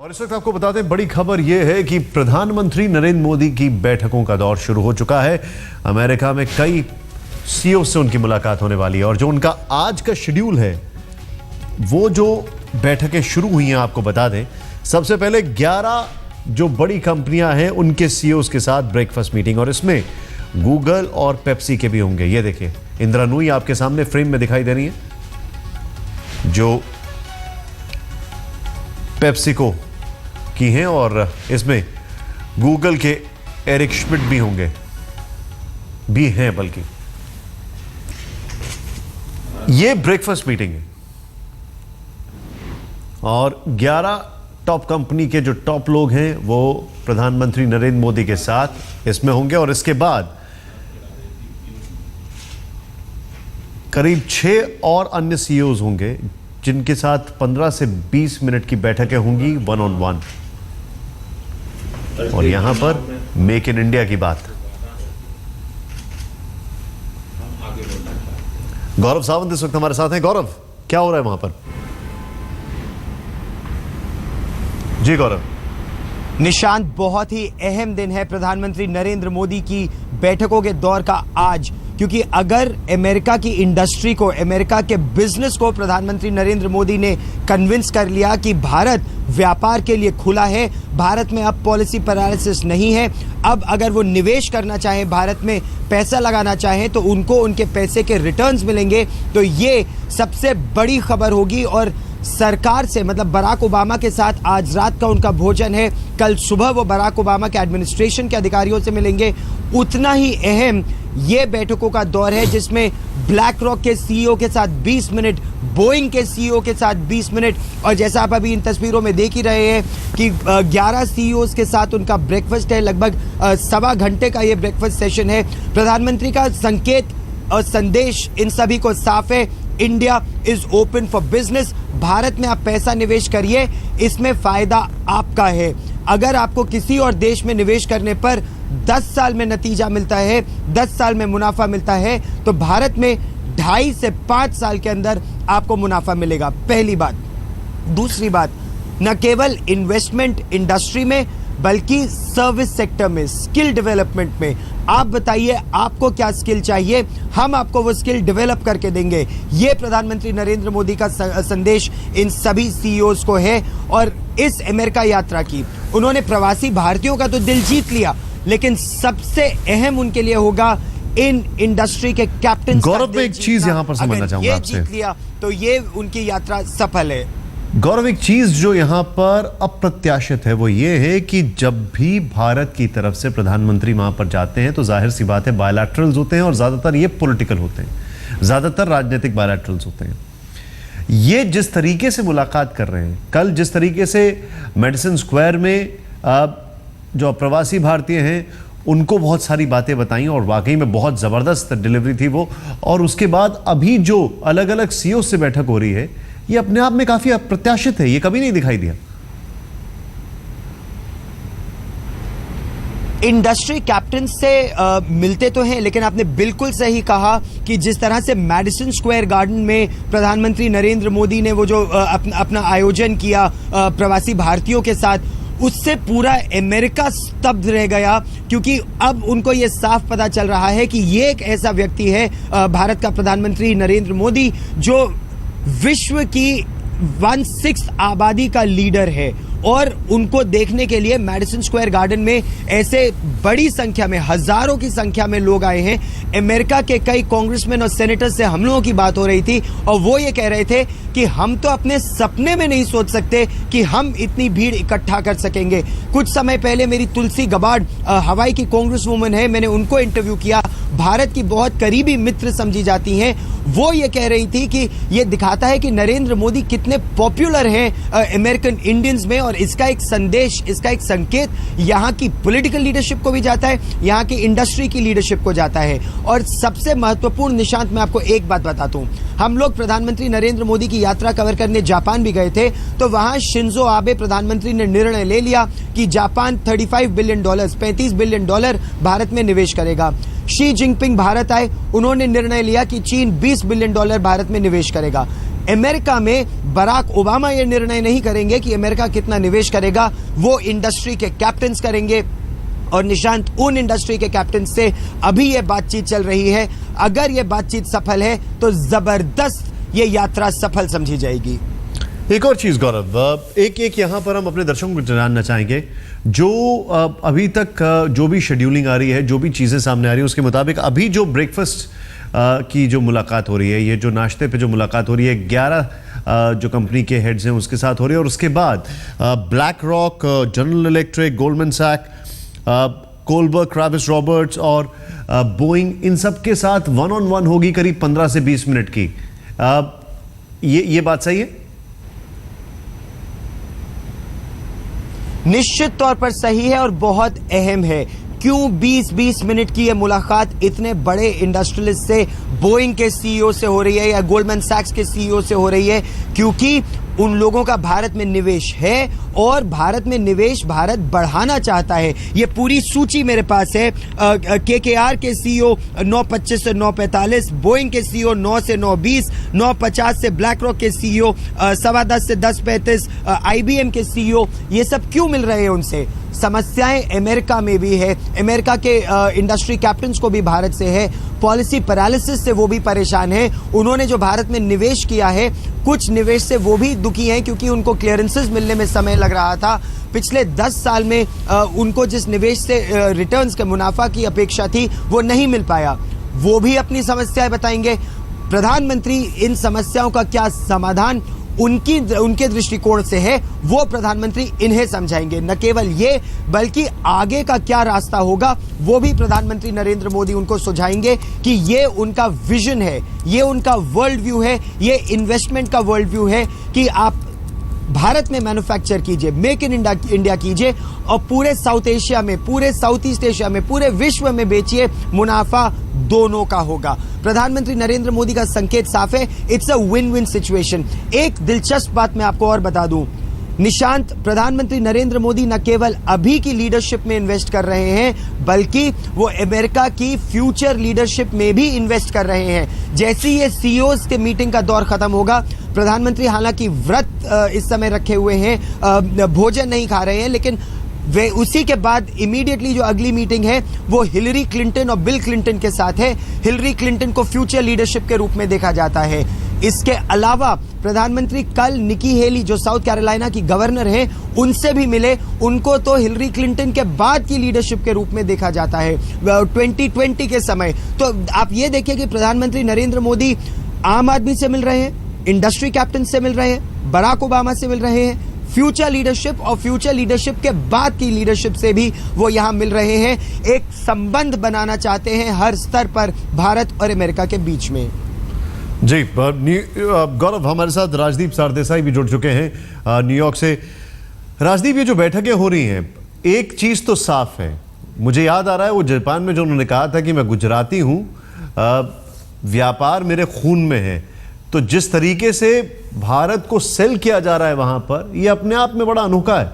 और इस वक्त आपको बता दें, बड़ी खबर यह है कि प्रधानमंत्री नरेंद्र मोदी की बैठकों का दौर शुरू हो चुका है। अमेरिका में कई सीईओ से उनकी मुलाकात होने वाली है और जो उनका आज का शेड्यूल है, वो जो बैठकें शुरू हुई हैं आपको बता दें। सबसे पहले 11 जो बड़ी कंपनियां हैं उनके सीईओज के साथ ब्रेकफास्ट मीटिंग, और इसमें गूगल और पेप्सी के भी होंगे। ये देखिए, इंदिरा नूई आपके सामने फ्रेम में दिखाई दे रही है, जो पेप्सिको की हैं, और इसमें गूगल के एरिक श्मिड भी होंगे, भी हैं बल्कि। ये ब्रेकफास्ट मीटिंग है और 11 टॉप कंपनी के जो टॉप लोग हैं वो प्रधानमंत्री नरेंद्र मोदी के साथ इसमें होंगे। और इसके बाद करीब 6 और अन्य सीईओज होंगे जिनके साथ 15 से 20 मिनट की बैठकें होंगी, 1-on-1। और यहां पर मेक इन इंडिया की बात। गौरव सावंत इस वक्त हमारे साथ हैं। गौरव, क्या हो रहा है वहां पर? जी गौरव। निशांत, बहुत ही अहम दिन है प्रधानमंत्री नरेंद्र मोदी की बैठकों के दौर का आज, क्योंकि अगर अमेरिका की इंडस्ट्री को, अमेरिका के बिजनेस को प्रधानमंत्री नरेंद्र मोदी ने कन्विंस कर लिया कि भारत व्यापार के लिए खुला है, भारत में अब पॉलिसी पैरालिसिस नहीं है, अब अगर वो निवेश करना चाहे, भारत में पैसा लगाना चाहे, तो उनको उनके पैसे के रिटर्न्स मिलेंगे। तो ये सबसे बड़ी खबर होगी। और सरकार से, मतलब बराक ओबामा के साथ आज रात का उनका भोजन है, कल सुबह वो बराक ओबामा के एडमिनिस्ट्रेशन के अधिकारियों से मिलेंगे। उतना ही अहम ये बैठकों का दौर है जिसमें ब्लैक रॉक के सीईओ के साथ 20 मिनट, बोइंग के सीईओ के साथ 20 मिनट, और जैसा आप अभी इन तस्वीरों में देख ही रहे हैं कि 11 सीईओज के साथ उनका ब्रेकफास्ट है। लगभग 1.25 घंटे का ये ब्रेकफास्ट सेशन है। प्रधानमंत्री का संकेत और संदेश इन सभी को साफ है, India is open for business. Bharat में आप पैसा निवेश करिए, इसमें फायदा आपका है। अगर आपको किसी और देश में निवेश करने पर 10 साल में नतीजा मिलता है, 10 साल में मुनाफा मिलता है, तो भारत में 2.5 से 5 साल के अंदर आपको मुनाफा मिलेगा। पहली बात। दूसरी बात, न केवल इन्वेस्टमेंट इंडस्ट्री में बल्कि सर्विस सेक्टर में, स्किल डेवलपमेंट में। आप बताइए आपको क्या स्किल चाहिए, हम आपको वो स्किल डेवलप करके देंगे। ये प्रधानमंत्री नरेंद्र मोदी का संदेश इन सभी सीईओज को है। और इस अमेरिका यात्रा की उन्होंने प्रवासी भारतीयों का तो दिल जीत लिया, लेकिन सबसे अहम उनके लिए होगा इन इंडस्ट्री के कैप्टन। गौरव, में एक चीज यहां पर समझना चाहूंगा आपसे। जीत लिया तो ये उनकी यात्रा सफल है। गौरव, एक चीज जो यहां पर अप्रत्याशित है वो ये है कि जब भी भारत की तरफ से प्रधानमंत्री वहां पर जाते हैं तो जाहिर सी बात है बायलैटरल्स होते हैं, और ज्यादातर ये पॉलिटिकल होते हैं, ज्यादातर राजनीतिक बायलैटरल्स होते हैं। ये जिस तरीके से मुलाकात कर रहे हैं, कल जिस तरीके से मेडिसन स्क्वायर में जो प्रवासी भारतीय हैं उनको बहुत सारी बातें बताई और वाकई में बहुत जबरदस्त डिलीवरी थी वो। और उसके बाद अभी जो अलग अलग सीईओ से बैठक हो रही है, ये अपने आप में काफी अप्रत्याशित है, ये कभी नहीं दिखाई दिया। इंडस्ट्री कैप्टन से मिलते तो हैं, लेकिन आपने बिल्कुल सही कहा कि जिस तरह से मैडिसन स्क्वायर गार्डन में प्रधानमंत्री नरेंद्र मोदी ने वो जो अपना आयोजन किया प्रवासी भारतीयों के साथ, उससे पूरा अमेरिका स्तब्ध रह गया, क्योंकि अब उनको ये साफ पता चल रहा है कि ये एक ऐसा व्यक्ति है, भारत का प्रधानमंत्री नरेंद्र मोदी, जो विश्व की 1/6 आबादी का लीडर है। और उनको देखने के लिए मैडिसन स्क्वायर गार्डन में ऐसे बड़ी संख्या में, हजारों की संख्या में लोग आए हैं। अमेरिका के कई कांग्रेसमैन और सेनेटर्स से हम लोगों की बात हो रही थी और वो ये कह रहे थे कि हम तो अपने सपने में नहीं सोच सकते कि हम इतनी भीड़ इकट्ठा कर सकेंगे। कुछ समय पहले मेरी तुलसी गबार्ड, हवाई की कांग्रेस वुमन है, मैंने उनको इंटरव्यू किया, भारत की बहुत करीबी मित्र समझी जाती हैं। वो ये कह रही थी कि ये दिखाता है कि नरेंद्र मोदी कितने पॉपुलर हैं अमेरिकन इंडियंस में, और इसका एक संदेश, इसका एक संकेत यहाँ की पॉलिटिकल लीडरशिप को भी जाता है, यहाँ की इंडस्ट्री की लीडरशिप को जाता है। और सबसे महत्वपूर्ण, निशांत, मैं आपको एक बात बताता हूँ, हम लोग प्रधानमंत्री नरेंद्र मोदी की यात्रा कवर करने जापान भी गए थे, तो वहां शिंजो आबे प्रधानमंत्री ने निर्णय ले लिया कि जापान $35 बिलियन, $35 बिलियन भारत में निवेश करेगा। शी जिनपिंग भारत आए, उन्होंने निर्णय लिया कि चीन $20 बिलियन भारत में निवेश करेगा। अमेरिका में बराक ओबामा ये निर्णय नहीं करेंगे कि अमेरिका कितना निवेश करेगा, वो इंडस्ट्री के कैप्टन्स करेंगे। और निशांत, उन इंडस्ट्री के कैप्टन से अभी ये बातचीत चल रही है। अगर ये बातचीत सफल है तो जबरदस्त ये यात्रा सफल समझी जाएगी। एक और चीज गौरव, एक यहां पर हम अपने दर्शकों को जानना चाहेंगे, जो अभी तक जो भी शेड्यूलिंग आ रही है, जो भी चीजें सामने आ रही है, उसके मुताबिक अभी जो ब्रेकफास्ट की जो मुलाकात हो रही है, ये जो नाश्ते पे जो मुलाकात हो रही है, 11 जो कंपनी के हेड्स हैं उसके साथ हो रही है, और उसके बाद black rock, general electric, Goldman Sachs, Kohlberg, Travis Roberts और बोइंग, इन सब के साथ 1-on-1 होगी करीब 15 से 20 मिनट की। ये बात सही है? निश्चित तौर पर सही है और बहुत अहम है। क्यों 20-20 मिनट की ये मुलाकात इतने बड़े इंडस्ट्रियलिस्ट से, बोइंग के सीईओ से हो रही है या गोल्डमैन सैक्स के सीईओ से हो रही है? क्योंकि उन लोगों का भारत में निवेश है और भारत में निवेश भारत बढ़ाना चाहता है। ये पूरी सूची मेरे पास है। केकेआर के सीईओ 9:25 से 9:45, बोइंग के सीईओ 9 से 9:20, 9:50 से ब्लैक रॉक के सीईओ 10:15 से 10:35, आईबीएम के सीईओ, ये सब क्यों मिल रहे हैं उनसे? समस्याएं अमेरिका में भी है, अमेरिका के इंडस्ट्री कैप्टन्स को भी भारत से है, पॉलिसी पैरालिसिस से वो भी परेशान है। उन्होंने जो भारत में निवेश किया है, कुछ निवेश से वो भी दुखी हैं क्योंकि उनको क्लियरेंसेस मिलने में समय लग रहा था। पिछले 10 साल में उनको जिस निवेश से रिटर्न्स के मुनाफा की अपेक्षा थी वो नहीं मिल पाया। वो भी अपनी समस्याएं बताएंगे। प्रधानमंत्री इन समस्याओं का क्या समाधान उनके दृष्टिकोण से है, वो प्रधानमंत्री इन्हें समझाएंगे। न केवल ये, बल्कि आगे का क्या रास्ता होगा वो भी प्रधानमंत्री नरेंद्र मोदी उनको सुझाएंगे कि ये उनका विजन है, ये उनका वर्ल्ड व्यू है, ये इन्वेस्टमेंट का वर्ल्ड व्यू है कि आप भारत में मैन्युफैक्चर कीजिए, मेक इन इंडिया कीजिए और पूरे साउथ एशिया में, पूरे साउथ ईस्ट एशिया में, पूरे विश्व में बेचिए। मुनाफा दोनों का होगा। प्रधानमंत्री नरेंद्र मोदी का संकेत साफ है, it's a win win situation. एक दिलचस्प बात मैं आपको और बता दूं निशांत, प्रधानमंत्री नरेंद्र मोदी न केवल अभी की लीडरशिप में इन्वेस्ट कर रहे हैं, बल्कि वो अमेरिका की फ्यूचर लीडरशिप में भी इन्वेस्ट कर रहे हैं। जैसे ही ये सीईओज के मीटिंग का दौर खत्म होगा, प्रधानमंत्री हालांकि व्रत इस समय रखे हुए हैं, भोजन नहीं खा रहे हैं, लेकिन वे उसी के बाद इमीडिएटली जो अगली मीटिंग है वो हिलरी क्लिंटन और बिल क्लिंटन के साथ है। हिलरी क्लिंटन को फ्यूचर लीडरशिप के रूप में देखा जाता है। इसके अलावा प्रधानमंत्री कल निकी हेली, जो साउथ कैरोलिना की गवर्नर हैं, उनसे भी मिले। उनको तो हिलरी क्लिंटन के बाद की लीडरशिप के रूप में देखा जाता है 2020 के समय। तो आप ये देखिए कि प्रधानमंत्री नरेंद्र मोदी आम आदमी से मिल रहे हैं, इंडस्ट्री कैप्टन से मिल रहे हैं, बराक ओबामा से मिल रहे हैं, फ्यूचर लीडरशिप और फ्यूचर लीडरशिप के बाद की लीडरशिप से भी वो यहां मिल रहे हैं। एक संबंध बनाना चाहते हैं हर स्तर पर भारत और अमेरिका के बीच में। जी गौरव, हमारे साथ राजदीप सरदेसाई भी जुड़ चुके हैं न्यूयॉर्क से। राजदीप, ये जो बैठकें हो रही हैं, एक चीज तो साफ है, मुझे याद आ रहा है वो जापान में जो उन्होंने कहा था कि मैं गुजराती हूं, व्यापार मेरे खून में है। तो जिस तरीके से भारत को सेल किया जा रहा है वहां पर, ये अपने आप में बड़ा अनोखा है।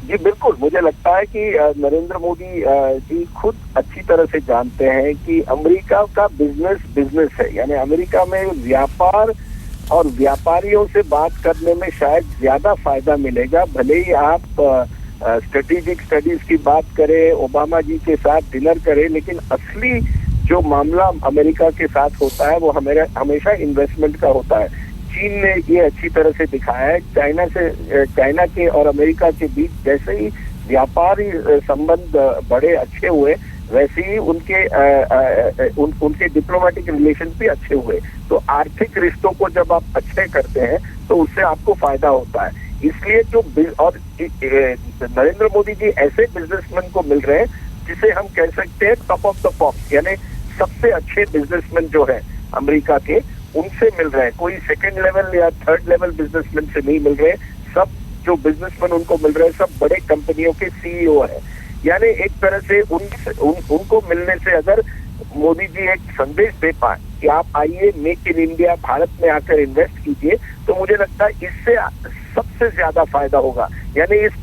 जी बिल्कुल, मुझे लगता है कि नरेंद्र मोदी जी खुद अच्छी तरह से जानते हैं कि अमेरिका का बिजनेस है। यानी अमेरिका में व्यापार और व्यापारियों से बात करने में शायद ज्यादा फायदा मिलेगा। भले ही आप स्ट्रेटेजिक स्टडीज की बात करें, ओबामा जी के साथ डिनर करें, लेकिन असली जो मामला अमेरिका के साथ होता है वो हमेशा इन्वेस्टमेंट का होता है। चीन ने ये अच्छी तरह से दिखाया है। चाइना के और अमेरिका के बीच जैसे ही व्यापारी संबंध बड़े अच्छे हुए, वैसे ही उनके डिप्लोमेटिक रिलेशन भी अच्छे हुए। तो आर्थिक रिश्तों को जब आप अच्छे करते हैं तो उससे आपको फायदा होता है। इसलिए और नरेंद्र मोदी जी ऐसे बिजनेसमैन को मिल रहे हैं जिसे हम कह सकते हैं टॉप ऑफ द पॉप, यानी सबसे अच्छे बिजनेसमैन जो है अमेरिका के, उनसे मिल रहे हैं। कोई सेकंड लेवल या थर्ड लेवल बिजनेसमैन से नहीं मिल रहे। सब जो बिजनेसमैन उनको मिल रहे हैं सब बड़े कंपनियों के सीईओ हैं। यानी एक तरह से उनको मिलने से अगर मोदी जी एक संदेश दे पाए कि आप आइए, मेक इन इंडिया, भारत में आकर इन्वेस्ट कीजिए, तो मुझे लगता है इससे सबसे ज्यादा फायदा होगा। यानी इस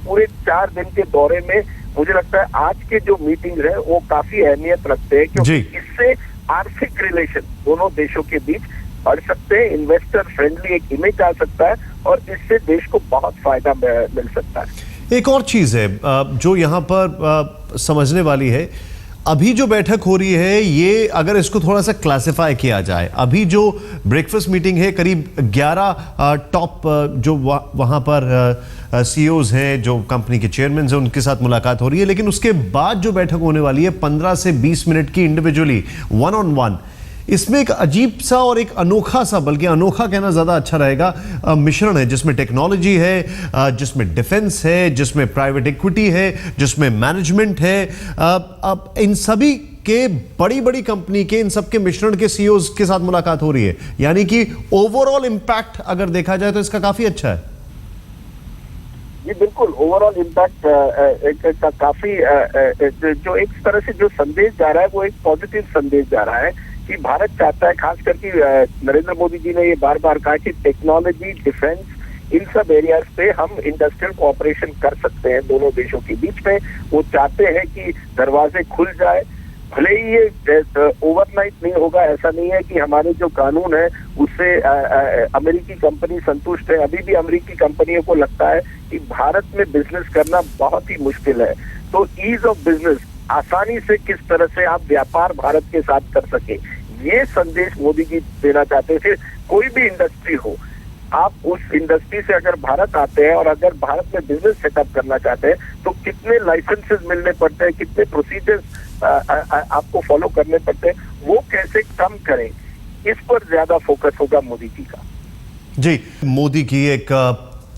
पूरे 4 दिन के दौरे में मुझे लगता है आज के जो मीटिंग है वो काफी अहमियत रखते हैं, क्योंकि इससे आर्थिक रिलेशन दोनों देशों के बीच बढ़ सकते हैं, इन्वेस्टर फ्रेंडली एक इमेज आ सकता है और इससे देश को बहुत फायदा मिल सकता है। एक और चीज है जो यहाँ पर समझने वाली है, अभी जो बैठक हो रही है ये अगर इसको थोड़ा सा क्लासिफाई किया जाए, अभी जो ब्रेकफास्ट मीटिंग है करीब 11 टॉप जो वहां पर सीईओज हैं, जो कंपनी के चेयरमैन हैं, उनके साथ मुलाकात हो रही है, लेकिन उसके बाद जो बैठक होने वाली है 15 से 20 मिनट की इंडिविजुअली वन ऑन वन, इसमें एक अजीब सा और एक अनोखा सा, बल्कि अनोखा कहना ज्यादा अच्छा रहेगा, मिश्रण है जिसमें टेक्नोलॉजी है, जिसमें डिफेंस है, जिसमें प्राइवेट इक्विटी है, जिसमें मैनेजमेंट है। अब इन सभी के बड़ी बड़ी कंपनी के इन सब के मिश्रण के सीईओज के साथ मुलाकात हो रही है, यानी कि ओवरऑल इंपैक्ट अगर देखा जाए तो इसका काफी अच्छा है। ये बिल्कुल ओवरऑल इम्पैक्ट काफी जो एक तरह से जो संदेश जा रहा है वो एक पॉजिटिव संदेश जा रहा है कि भारत चाहता है, खास करके नरेंद्र मोदी जी ने ये बार बार कहा कि टेक्नोलॉजी, डिफेंस, इन सब एरियाज पे हम इंडस्ट्रियल कोऑपरेशन कर सकते हैं दोनों देशों के बीच में। वो चाहते हैं कि दरवाजे खुल जाए, भले ही ये ओवरनाइट नहीं होगा, ऐसा नहीं है कि हमारे जो कानून है उससे अमेरिकी कंपनी संतुष्ट है। अभी भी अमेरिकी कंपनियों को लगता है कि भारत में बिजनेस करना बहुत ही मुश्किल है। तो ईज ऑफ बिजनेस, आसानी से किस तरह से आप व्यापार भारत के साथ कर सके, ये संदेश मोदी जी देना चाहते हैं। फिर कोई भी इंडस्ट्री हो, आप उस इंडस्ट्री से अगर भारत आते हैं और अगर भारत में बिजनेस सेटअप करना चाहते हैं तो कितने लाइसेंसेस मिलने पड़ते हैं, कितने प्रोसीजर्स आपको फॉलो करने पड़ते हैं, वो कैसे कम करें, इस पर ज्यादा फोकस होगा मोदी जी का। जी, मोदी की एक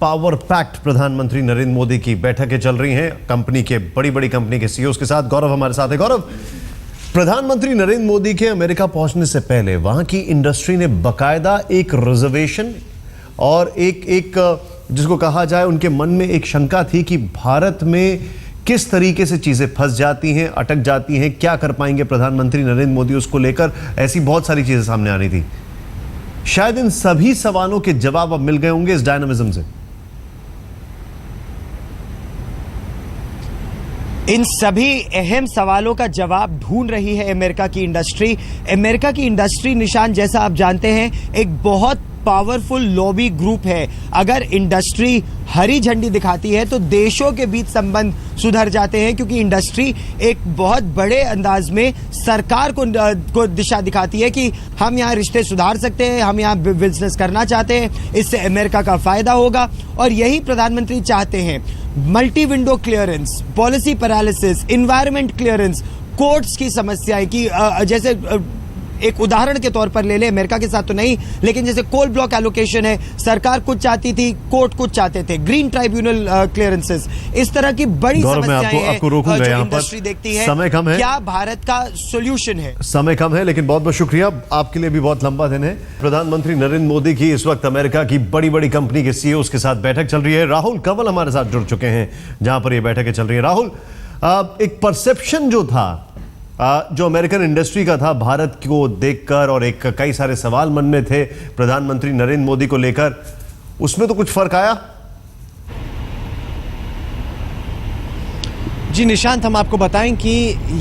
पावर पैक्ट प्रधानमंत्री नरेंद्र मोदी की बैठकें चल रही हैं कंपनी के, बड़ी बड़ी कंपनी के सीईओ के साथ। गौरव हमारे साथ है। गौरव, प्रधानमंत्री नरेंद्र मोदी के अमेरिका पहुंचने से पहले वहां की इंडस्ट्री ने बकायदा एक रिजर्वेशन और एक जिसको कहा जाए, उनके मन में एक शंका थी कि भारत में किस तरीके से चीजें फंस जाती हैं, अटक जाती हैं, क्या कर पाएंगे प्रधानमंत्री नरेंद्र मोदी, उसको लेकर ऐसी बहुत सारी चीजें सामने आ रही थी। शायद इन सभी सवालों के जवाब अब मिल गए होंगे इस डायनामिज्म से। इन सभी अहम सवालों का जवाब ढूंढ रही है अमेरिका की इंडस्ट्री। अमेरिका की इंडस्ट्री, निशान, जैसा आप जानते हैं, एक बहुत पावरफुल लॉबी ग्रुप है। अगर इंडस्ट्री हरी झंडी दिखाती है तो देशों के बीच संबंध सुधर जाते हैं, क्योंकि इंडस्ट्री एक बहुत बड़े अंदाज में सरकार को दिशा दिखाती है कि हम यहाँ रिश्ते सुधार सकते हैं, हम यहाँ बिजनेस करना चाहते हैं, इससे अमेरिका का फायदा होगा। और यही प्रधानमंत्री चाहते हैं। Multi window clearance, policy paralysis, environment clearance, courts की समस्याएं की जैसे एक उदाहरण के तौर पर ले ले, अमेरिका के साथ तो नहीं, लेकिन जैसे कोल ब्लॉक एलोकेशन है, सरकार कुछ चाहती थी, कोर्ट कुछ चाहते थे, ग्रीन ट्राइब्यूनल क्लियरेंसेस, इस तरह की बड़ी समस्याएं हैं जो इंडस्ट्री देखती है। समय कम है, क्या भारत का सॉल्यूशन है? समय कम है, लेकिन बहुत बहुत शुक्रिया, आपके लिए भी बहुत लंबा दिन है। प्रधानमंत्री नरेंद्र मोदी की इस वक्त अमेरिका की बड़ी बड़ी कंपनी के सीईओ के साथ बैठक चल रही है। राहुल कंवल हमारे साथ जुड़ चुके हैं जहां पर यह बैठकें चल रही है। राहुल, एक परसेप्शन जो था, जो अमेरिकन इंडस्ट्री का था भारत को देखकर, और एक कई सारे सवाल मन में थे प्रधानमंत्री नरेंद्र मोदी को लेकर, उसमें तो कुछ फर्क आया? जी निशांत, हम आपको बताएं कि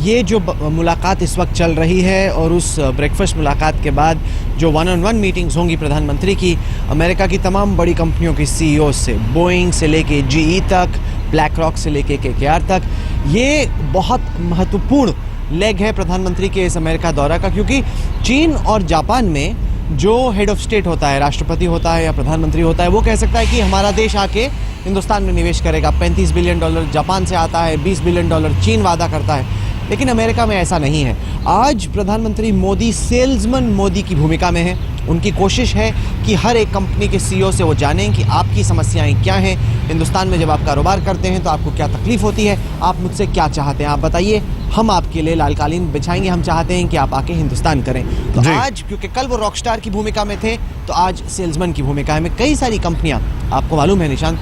ये जो मुलाकात इस वक्त चल रही है और उस ब्रेकफास्ट मुलाकात के बाद जो वन ऑन वन मीटिंग्स होंगी प्रधानमंत्री की अमेरिका की तमाम बड़ी कंपनियों की सीईओ से, बोइंग से लेके जीई तक, ब्लैक रॉक से लेके केकेआर तक, ये बहुत महत्वपूर्ण लेग है प्रधानमंत्री के इस अमेरिका दौरा का, क्योंकि चीन और जापान में जो हेड ऑफ स्टेट होता है, राष्ट्रपति होता है या प्रधानमंत्री होता है, वो कह सकता है कि हमारा देश आके हिंदुस्तान में निवेश करेगा। $35 बिलियन जापान से आता है, $20 बिलियन चीन वादा करता है, लेकिन अमेरिका में ऐसा नहीं है। आज प्रधानमंत्री मोदी सेल्समैन मोदी की भूमिका में है। उनकी कोशिश है कि हर एक कंपनी के सीईओ से वो जानें कि आपकी समस्याएं क्या हैं, हिंदुस्तान में जब आप कारोबार करते हैं तो आपको क्या तकलीफ होती है, आप मुझसे क्या चाहते हैं, आप बताइए, हम आपके लिए लाल कालीन बिछाएंगे, हम चाहते हैं कि आप आके हिंदुस्तान करें। तो आज क्योंकि कल वो रॉकस्टार की भूमिका में थे, तो आज सेल्समैन की भूमिका में कई सारी कंपनियां, आपको मालूम है निशांत,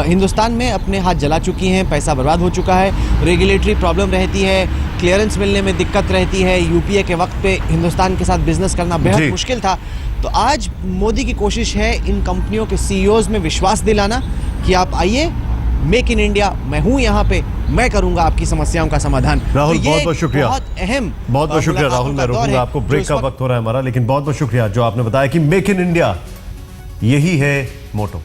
हिंदुस्तान में अपने हाथ जला चुकी हैं, पैसा बर्बाद हो चुका है, रेगुलेटरी प्रॉब्लम रहती है, क्लियरेंस मिलने में दिक्कत रहती है, यूपीए के वक्त पे हिंदुस्तान के साथ बिजनेस करना बेहद मुश्किल था। तो आज मोदी की कोशिश है इन कंपनियों के सीईओज में विश्वास दिलाना कि आप आइए, मेक इन इंडिया, मैं हूं यहाँ पे, मैं करूंगा आपकी समस्याओं का समाधान। राहुल, तो ये बहुत बहुत शुक्रिया। बहुत अहम बहुत बहुत शुक्रिया मुलाकातों राहुल। का मैं दौर रोकूंगा है, आपको, जो ब्रेक इस का वक्त वक्त हो रहा है हमारा, लेकिन बहुत बहुत शुक्रिया जो आपने बताया कि मेक इन इंडिया यही है मोटो।